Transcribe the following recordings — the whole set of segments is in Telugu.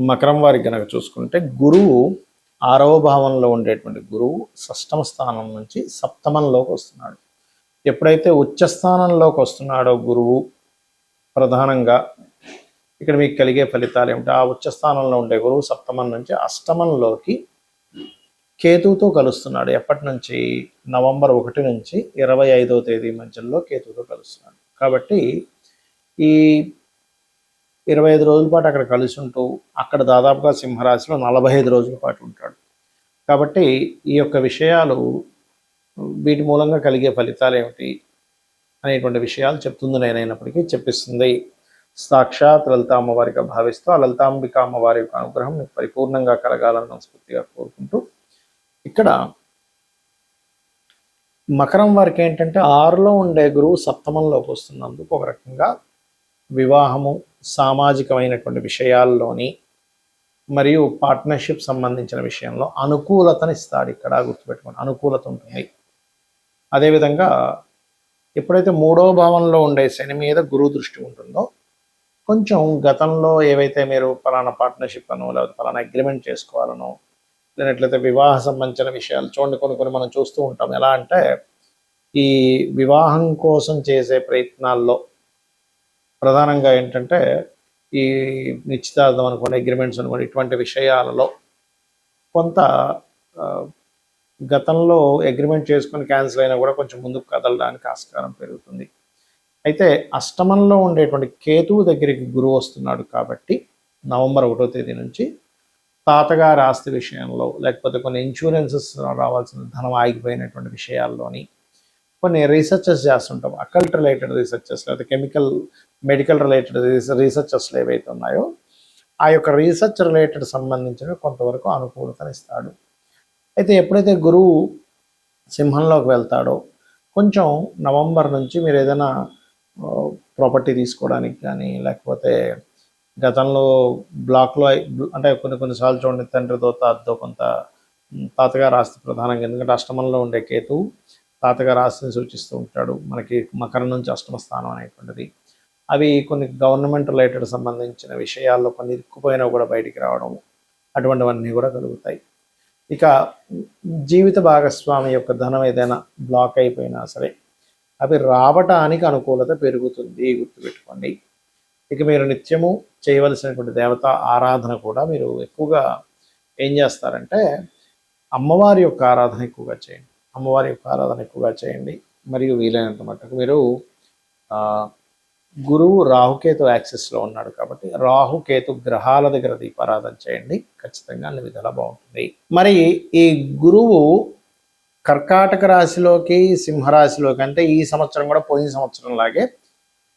మకరం వారికి గనక చూసుకుంటే గురువు 6వ భావంలో ఉండేటువంటి గురువు షష్టమ స్థానం నుంచి సప్తమంలోకి వస్తున్నాడు. ఎప్పుడైతే ఉచ్చ స్థానంలోకి వస్తున్నాడో గురువు ప్రధానంగా ఇక్కడ మీకు కలిగే ఫలితాలు ఏమిటి? ఆ ఉచ్చ స్థానంలో ఉండే గురువు సప్తమం నుంచి అష్టమంలోకి కేతువుతో కలుస్తున్నాడు. ఎప్పటి నుంచి? నవంబర్ 1 నుంచి 25వ తేదీ మధ్యలో కేతువుతో కలుస్తున్నాడు. కాబట్టి ఈ 25 రోజుల పాటు అక్కడ కలిసి ఉంటూ అక్కడ దాదాపుగా సింహరాశిలో 45 రోజుల పాటు ఉంటాడు. కాబట్టి ఈ యొక్క విషయాలు వీటి మూలంగా కలిగే ఫలితాలు ఏమిటి అనేటువంటి విషయాలు చెప్తుంది. నేనైనప్పటికీ చెప్పిస్తుంది సాక్షాత్ లలిత అమ్మవారిగా భావిస్తూ ఆ లలితాంబిక అమ్మవారి యొక్క అనుగ్రహం మీకు పరిపూర్ణంగా కలగాలని మనస్ఫూర్తిగా కోరుకుంటూ, ఇక్కడ మకరం వారికి ఏంటంటే 6లో ఉండే గురువు సప్తమంలోకి వస్తున్నందుకు ఒక రకంగా వివాహము, సామాజికమైనటువంటి విషయాల్లోని మరియు పార్ట్నర్షిప్ సంబంధించిన విషయంలో అనుకూలతను ఇస్తాడు. ఇక్కడ గుర్తుపెట్టుకోండి, అనుకూలత ఉంటుంది. అదేవిధంగా ఎప్పుడైతే 3వ భావంలో ఉండే శని మీద గురువు దృష్టి ఉంటుందో కొంచెం గతంలో ఏవైతే మీరు పలానా పార్ట్నర్షిప్ అనో లేకపోతే పలానా అగ్రిమెంట్ చేసుకోవాలనో లేనట్లయితే వివాహ సంబంధించిన విషయాలు చూడండి, కొన్ని మనం చూస్తూ ఉంటాం. ఎలా అంటే ఈ వివాహం కోసం చేసే ప్రయత్నాల్లో ప్రధానంగా ఏంటంటే ఈ నిశ్చితార్థం అనుకోండి, అగ్రిమెంట్స్ అనుకోండి, ఇటువంటి విషయాలలో కొంత గతంలో అగ్రిమెంట్ చేసుకొని క్యాన్సిల్ అయినా కూడా కొంచెం ముందుకు కదలడానికి ఆస్కారం పెరుగుతుంది. అయితే అష్టమంలో ఉండేటువంటి కేతువు దగ్గరికి గురువు వస్తున్నాడు కాబట్టి నవంబర్ 1వ తేదీ నుంచి తాతగారి ఆస్తి విషయంలో లేకపోతే కొన్ని ఇన్సూరెన్సెస్ రావాల్సిన ధనం ఆగిపోయినటువంటి విషయాల్లోని కొన్ని రీసెర్చెస్ చేస్తుంటాం. అకల్ట్ రిలేటెడ్ రీసెర్చెస్ లేకపోతే మెడికల్ రిలేటెడ్ రీసెర్చెస్లు ఏవైతే ఉన్నాయో ఆ యొక్క రీసెర్చ్ రిలేటెడ్ సంబంధించిన కొంతవరకు అనుకూలతను ఇస్తాడు. అయితే ఎప్పుడైతే గురువు సింహంలోకి వెళ్తాడో కొంచెం నవంబర్ నుంచి మీరు ఏదైనా ప్రాపర్టీ తీసుకోవడానికి కానీ లేకపోతే గతంలో బ్లాక్లో అంటే కొన్నిసార్లు చూడండి తండ్రితో తాతతో కొంత తాతగారు ఆస్తి ప్రధానంగా, ఎందుకంటే అష్టమంలో ఉండే కేతువు తాతగారు ఆస్తిని సూచిస్తూ ఉంటాడు. మనకి మకరం నుంచి అష్టమ స్థానం అనేటువంటిది. అవి కొన్ని గవర్నమెంట్ రిలేటెడ్ సంబంధించిన విషయాల్లో కొన్ని ఇరుక్కుపోయినా కూడా బయటికి రావడం అటువంటివన్నీ కూడా కలుగుతాయి. ఇక జీవిత భాగస్వామి యొక్క ధనం ఏదైనా బ్లాక్ అయిపోయినా సరే అవి రావటానికి అనుకూలత పెరుగుతుంది, గుర్తుపెట్టుకోండి. ఇక మీరు నిత్యము చేయవలసినటువంటి దేవత ఆరాధన కూడా మీరు ఎక్కువగా ఏం చేస్తారంటే అమ్మవారి యొక్క ఆరాధన ఎక్కువగా చేయండి. మరియు వీలైనంత మట్టుకు మీరు గురువు రాహుకేతు యాక్సెస్లో ఉన్నాడు కాబట్టి రాహుకేతు గ్రహాల దగ్గర దీపారాధన చేయండి, ఖచ్చితంగా అన్ని విధాలా బాగుంటుంది. మరి ఈ గురువు కర్కాటక రాశిలోకి సింహరాశిలోకి అంటే ఈ సంవత్సరం కూడా పోయిన సంవత్సరం లాగే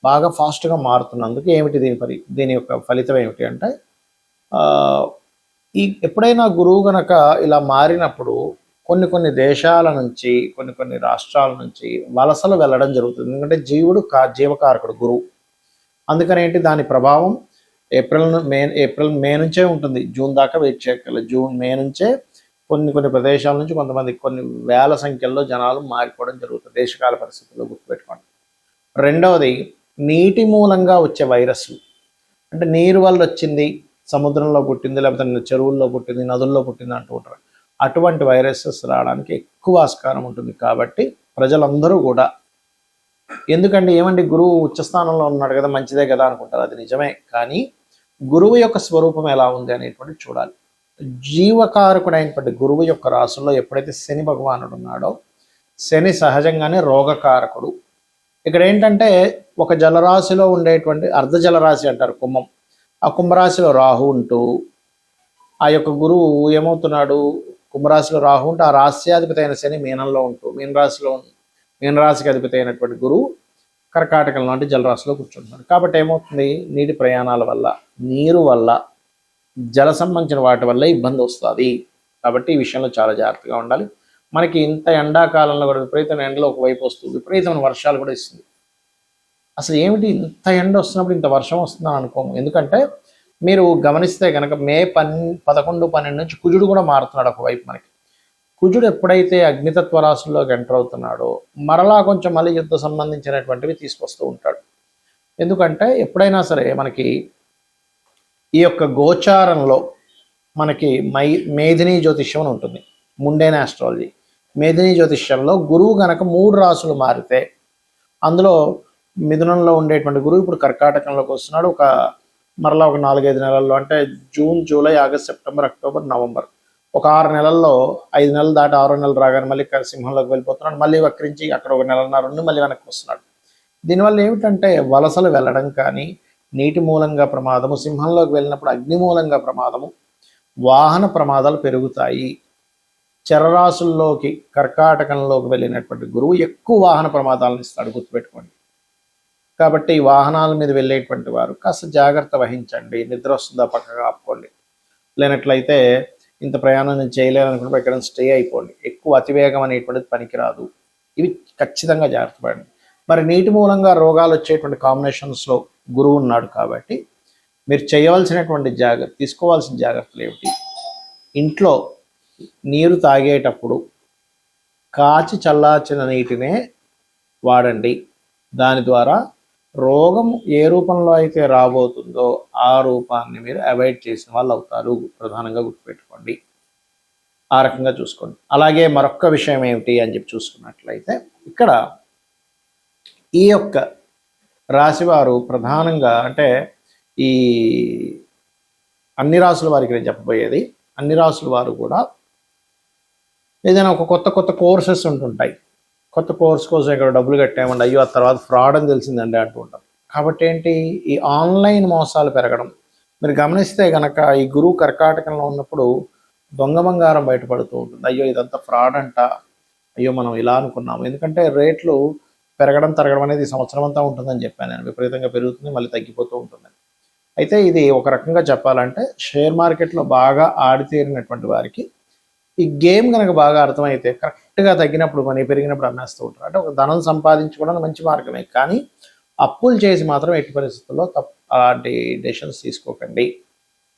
బాగా ఫాస్ట్గా మారుతున్నందుకు ఏమిటి దీని యొక్క ఫలితం ఏమిటి అంటే ఎప్పుడైనా గురువు గనక ఇలా మారినప్పుడు కొన్ని దేశాల నుంచి కొన్ని రాష్ట్రాల నుంచి వలసలు వెళ్ళడం జరుగుతుంది. ఎందుకంటే జీవుడు జీవకారకుడు గురువు. అందుకని ఏంటి దాని ప్రభావం ఏప్రిల్ మే నుంచే ఉంటుంది. జూన్ దాకా వెయిట్ చేయగలరు. జూన్ మే నుంచే కొన్ని ప్రదేశాల నుంచి కొంతమంది కొన్ని వేల సంఖ్యలో జనాలు మారిపోవడం జరుగుతుంది దేశకాల పరిస్థితుల్లో, గుర్తుపెట్టుకోండి. రెండవది నీటి మూలంగా వచ్చే వైరస్లు, అంటే నీరు వల్ల వచ్చింది, సముద్రంలో పుట్టింది లేకపోతే చెరువుల్లో పుట్టింది, నదుల్లో పుట్టింది అంటూ ఉంటారు. అటువంటి వైరసెస్ రావడానికి ఎక్కువ ఆస్కారం ఉంటుంది. కాబట్టి ప్రజలందరూ కూడా ఎందుకంటే ఏమండి గురువు ఉచ్చస్థానంలో ఉన్నాడు కదా మంచిదే కదా అనుకుంటారు. అది నిజమే, కానీ గురువు యొక్క స్వరూపం ఎలా ఉంది అనేటువంటి చూడాలి. జీవకారకుడైనటువంటి గురువు యొక్క రాశుల్లో ఎప్పుడైతే శని భగవానుడు ఉన్నాడో శని సహజంగానే రోగకారకుడు. ఇక్కడ ఏంటంటే ఒక జలరాశిలో ఉండేటువంటి అర్ధ జలరాశి అంటారు కుంభం, ఆ కుంభరాశిలో రాహు ఉంటూ ఆ యొక్క గురువు ఏమవుతున్నాడు, కుంభరాశిలో రాహు ఉంటూ ఆ రాశ్యాధిపతి అయిన శని మీనంలో ఉంటూ మీనరాశికి అధిపతి అయినటువంటి గురువు కర్కాటకంలో అంటే జలరాశిలో కూర్చుంటున్నాడు. కాబట్టి ఏమవుతుంది, నీటి ప్రయాణాల వల్ల నీరు వల్ల జల సంబంధించిన వాటి వల్ల ఇబ్బంది వస్తుంది. కాబట్టి ఈ విషయంలో చాలా జాగ్రత్తగా ఉండాలి. మనకి ఇంత ఎండాకాలంలో కూడా విపరీతమైన ఎండలో ఒకవైపు వస్తుంది, విపరీతమైన వర్షాలు కూడా ఇస్తుంది. అసలు ఏమిటి ఇంత ఎండ వస్తున్నప్పుడు ఇంత వర్షం వస్తుందని అనుకోము. ఎందుకంటే మీరు గమనిస్తే కనుక మే 11, 12 నుంచి కుజుడు కూడా మారుతున్నాడు ఒకవైపు. మనకి కుజుడు ఎప్పుడైతే అగ్నితత్వ రాశుల్లోకి ఎంటర్ అవుతున్నాడో మరలా కొంచెం మళ్ళీ యుద్ధ సంబంధించినటువంటివి తీసుకొస్తూ ఉంటాడు. ఎందుకంటే ఎప్పుడైనా సరే మనకి ఈ యొక్క గోచారంలో మనకి మేధిని జ్యోతిష్యం అని ఉంటుంది, ముండేన ఆస్ట్రాలజీ. మేధిని జ్యోతిష్యంలో గురువు గనక 3 రాసులు మారితే, అందులో మిథునంలో ఉండేటువంటి గురువు ఇప్పుడు కర్కాటకంలోకి వస్తున్నాడు. మరలా ఒక 4-5 నెలల్లో, అంటే June, July, August, September, October, November, ఒక 6 నెలల్లో, 5 నెలలు దాటి 6వ నెలలు రాగానే మళ్ళీ సింహంలోకి వెళ్ళిపోతున్నాడు. మళ్ళీ వక్రించి అక్కడ ఒక నెలన్నర ఉండి మళ్ళీ వెనక్కి వస్తున్నాడు. దీనివల్ల ఏమిటంటే వలసలు వెళ్ళడం కానీ, నీటి మూలంగా ప్రమాదము, సింహంలోకి వెళ్ళినప్పుడు అగ్ని మూలంగా ప్రమాదము, వాహన ప్రమాదాలు పెరుగుతాయి. చరరాశుల్లోకి కర్కాటకంలోకి వెళ్ళినటువంటి గురువు ఎక్కువ వాహన ప్రమాదాలను ఇస్తాడు, గుర్తుపెట్టుకోండి. కాబట్టి వాహనాల మీద వెళ్ళేటువంటి వారు కాస్త జాగ్రత్త వహించండి. నిద్ర వస్తుందా పక్కగా ఆపుకోండి. లేనట్లయితే ఇంత ప్రయాణం నేను చేయలేననుకుంటే ఎక్కడ స్టే అయిపోండి. ఎక్కువ అతివేగం అనేటువంటిది పనికిరాదు. ఇవి ఖచ్చితంగా జాగ్రత్త పడండి. మరి నీటి మూలంగా రోగాలు వచ్చేటువంటి కాంబినేషన్స్లో గురువు ఉన్నాడు కాబట్టి మీరు చేయవలసినటువంటి తీసుకోవాల్సిన జాగ్రత్తలు ఏమిటి? ఇంట్లో నీరు తాగేటప్పుడు కాచి చల్లార్చిన నీటినే వాడండి. దాని ద్వారా రోగం ఏ రూపంలో అయితే రాబోతుందో ఆ రూపాన్ని మీరు అవాయిడ్ చేసిన వాళ్ళు అవుతారు. ప్రధానంగా గుర్తుపెట్టుకోండి. ఆ రకంగా చూసుకోండి. అలాగే మరొక విషయం ఏమిటి అని చెప్పి చూసుకున్నట్లయితే, ఇక్కడ ఈ యొక్క రాశివారు ప్రధానంగా, అంటే ఈ అన్ని రాసుల వారికి నేను చెప్పబోయేది, అన్ని రాసుల వారు కూడా ఏదైనా ఒక కొత్త కోర్సెస్ ఉంటుంటాయి. కొత్త కోర్స్ కోసం ఇక్కడ డబ్బులు కట్టామండి, అయ్యో ఆ తర్వాత ఫ్రాడ్ అని తెలిసిందండి అంటూ ఉంటాం. కాబట్టి ఏంటి, ఈ ఆన్లైన్ మోసాలు పెరగడం మీరు గమనిస్తే కనుక, ఈ గురువు కర్కాటకంలో ఉన్నప్పుడు దొంగ బంగారం బయటపడుతూ ఉంటుంది. అయ్యో ఇదంతా ఫ్రాడ్ అంట, అయ్యో మనం ఇలా అనుకున్నాము. ఎందుకంటే రేట్లు పెరగడం తరగడం అనేది సంవత్సరం అంతా ఉంటుందని చెప్పాను నేను. విపరీతంగా పెరుగుతుంది, మళ్ళీ తగ్గిపోతూ ఉంటుంది. అయితే ఇది ఒక రకంగా చెప్పాలంటే షేర్ మార్కెట్లో బాగా ఆడితేరినటువంటి వారికి ఈ గేమ్ కనుక బాగా అర్థమైతే కరెక్ట్గా తగ్గినప్పుడు మనీ పెరిగినప్పుడు అమ్మేస్తూ ఉంటారు. అంటే ఒక ధనం సంపాదించుకోవడానికి మంచి మార్గమే, కానీ అప్పులు చేసి మాత్రం ఎట్టి పరిస్థితుల్లో అలాంటి డెసిషన్స్ తీసుకోకండి.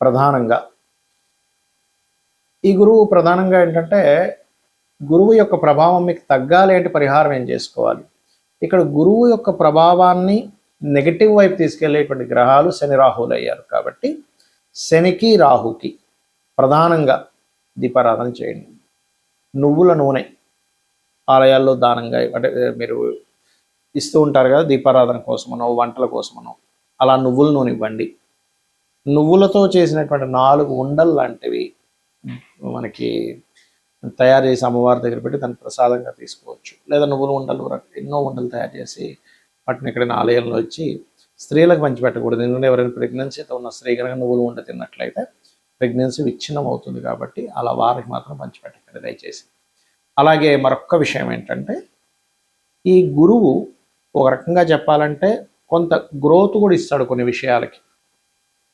ప్రధానంగా ఈ గురువు ప్రధానంగా ఏంటంటే, గురువు యొక్క ప్రభావం మీకు తగ్గాలి అంటే పరిహారం ఏం చేసుకోవాలి? ఇక్కడ గురువు యొక్క ప్రభావాన్ని నెగటివ్ వైపు తీసుకెళ్లేటువంటి గ్రహాలు శని, రాహువులు అయ్యారు. కాబట్టి శనికి, రాహుకి ప్రధానంగా దీపారాధన చేయండి. నువ్వుల నూనె ఆలయాల్లో దానంగా, అంటే మీరు ఇస్తూ ఉంటారు కదా దీపారాధన కోసమనో వంటల కోసమనో, అలా నువ్వుల నూనె ఇవ్వండి. నువ్వులతో చేసినటువంటి 4 ఉండలు లాంటివి మనకి తయారు చేసి అమ్మవారి దగ్గర పెట్టి దాన్ని ప్రసాదంగా తీసుకోవచ్చు. లేదా నువ్వుల ఉండలు, ఎన్నో ఉండలు తయారు చేసి వాటిని ఎక్కడైనా ఆలయంలో వచ్చి స్త్రీలకు పంచిపెట్టకూడదు. ఎందుకంటే ఎవరైనా ప్రెగ్నెన్సీతో ఉన్న స్త్రీ కనుక నువ్వులు ఉండ తిన్నట్లయితే ప్రెగ్నెన్సీ విచ్ఛిన్నం అవుతుంది. కాబట్టి అలా వారికి మాత్రం పంచిపెట్టకండి దయచేసి. అలాగే మరొక విషయం ఏంటంటే, ఈ గురువు ఒక రకంగా చెప్పాలంటే కొంత గ్రోత్ కూడా ఇస్తాడు కొన్ని విషయాలకి.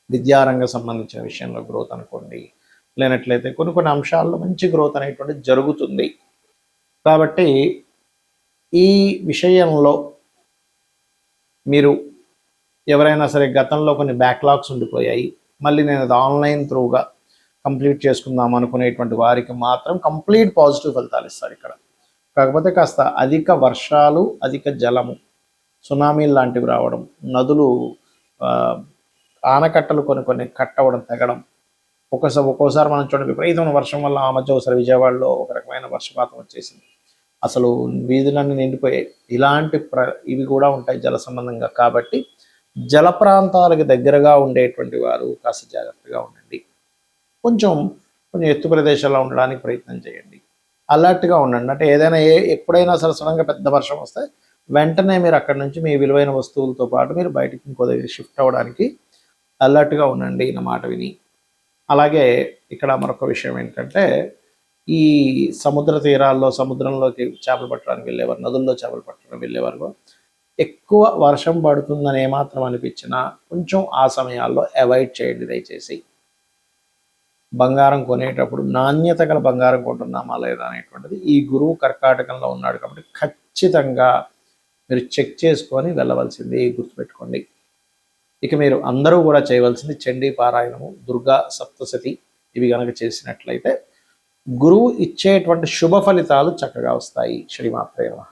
విద్యారంగం సంబంధించిన విషయంలో గ్రోత్ అనుకోండి, లేనట్లయితే కొన్ని అంశాల్లో మంచి గ్రోత్ అనేటువంటిది జరుగుతుంది. కాబట్టి ఈ విషయంలో మీరు ఎవరైనా సరే గతంలో కొన్ని బ్యాక్లాగ్స్ ఉండిపోయాయి, మళ్ళీ నేను అది ఆన్లైన్ త్రూగా కంప్లీట్ చేసుకుందాం అనుకునేటువంటి వారికి మాత్రం కంప్లీట్ పాజిటివ్ ఫలితాలు ఇస్తారు ఇక్కడ. కాకపోతే కాస్త అధిక వర్షాలు, అధిక జలము, సునామీలు లాంటివి రావడం, నదులు ఆనకట్టలు కొన్ని కట్టవడం, తెగడం, ఒక్కోసారి మనం చూడండి విపరీతమైన వర్షం వల్ల ఆ మధ్య ఒకసారి విజయవాడలో ఒక రకమైన వర్షపాతం వచ్చేసింది. అసలు వీధులన్నీ నిండిపోయాయి. ఇలాంటి ఇవి కూడా ఉంటాయి జల సంబంధంగా. కాబట్టి జల ప్రాంతాలకు దగ్గరగా ఉండేటువంటి వారు కాస్త జాగ్రత్తగా ఉండండి. కొంచెం ఎత్తు ప్రదేశాల్లో ఉండడానికి ప్రయత్నం చేయండి. అలర్ట్గా ఉండండి. అంటే ఏదైనా ఎప్పుడైనా సరే సడన్గా పెద్ద వర్షం వస్తే వెంటనే మీరు అక్కడి నుంచి మీ విలువైన వస్తువులతో పాటు మీరు బయటకు ఇంకో దగ్గర షిఫ్ట్ అవ్వడానికి అలర్ట్గా ఉండండి నా మాట విని. అలాగే ఇక్కడ మరొక విషయం ఏంటంటే, ఈ సముద్ర తీరాల్లో సముద్రంలోకి చేపలు పట్టడానికి వెళ్ళేవారు, నదుల్లో చేపలు పట్టడానికి వెళ్ళేవారు ఎక్కువ వర్షం పడుతుందని ఏమాత్రం అనిపించినా కొంచెం ఆ సమయాల్లో అవాయిడ్ చేయండి దయచేసి. బంగారం కొనేటప్పుడు నాణ్యత గల బంగారం కొంటున్నామా లేదా అనేటువంటిది ఈ గురువు కర్కాటకంలో ఉన్నాడు కాబట్టి ఖచ్చితంగా మీరు చెక్ చేసుకొని వెళ్ళవలసింది, గుర్తుపెట్టుకోండి. ఇక మీరు అందరూ కూడా చేయవలసింది చండీ పారాయణము, దుర్గా సప్తశతి, ఇవి కనుక చేసినట్లయితే గురువు ఇచ్చేటువంటి శుభ ఫలితాలు చక్కగా వస్తాయి. శ్రీమాత్రే నమః.